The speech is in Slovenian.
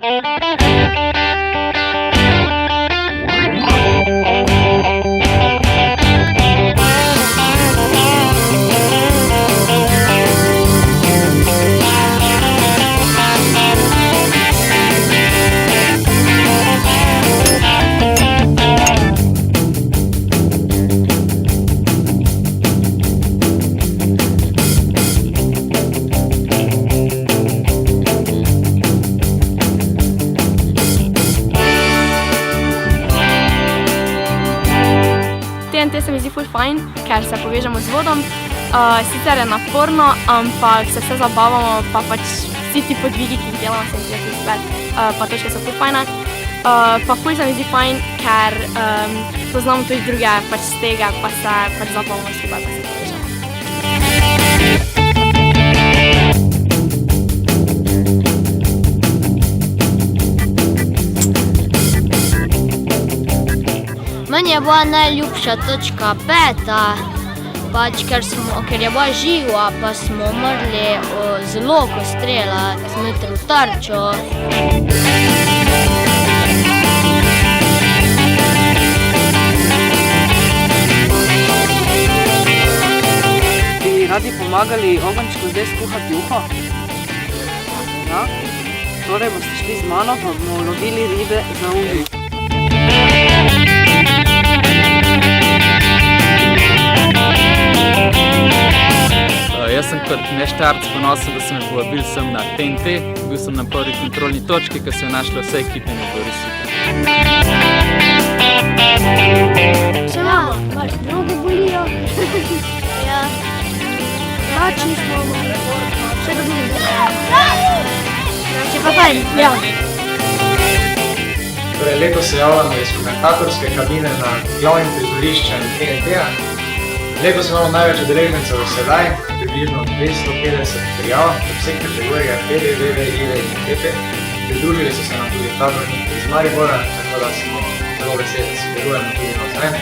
TNT se mi zdi ful fajn, ker se povežemo z vodom. Sicer je naporno, ampak se vse zabavamo, pa pač vsi ti podvigi, ki jih delamo, se mi zdi super, pa točke so ful fajne. Pa ful se mi zdi fajn, ker poznamo tudi druge pač z tega, pa se pač zabavamo skupaj, pa se povežemo. Meni je bila najljubša točka 5, pač ker je bila živa, pa smo morali zelo streljati, znotraj v tarčo. Bi radi pomagali ogenčku zdaj skuhati juho? Ja? Torej boste šli z mano, pa bomo lovili ribe za ujmi. Jaz sem kot neštarc ponosen, da sem me povabili sem na TNT. Bil sem na prvi kontrolni točki, ko se je našla vse ekipe na Gorisu. Ja, noge bolijo. Ja. Lačni smo. Vse ga boli. Če pa fajn, ja. Torej, letos se javljamo iz komentatorske kabine na glavnim prizoriščem TNT-a. Letos imamo največ udeležencev do sedaj, približno 250 prijav v vseh kategorijah PD, VV, IVE in PP. Pridružili so se nam tudi taborniki iz Maribora, tako da smo zelo veseli, da sodelujemo tudi na vzven.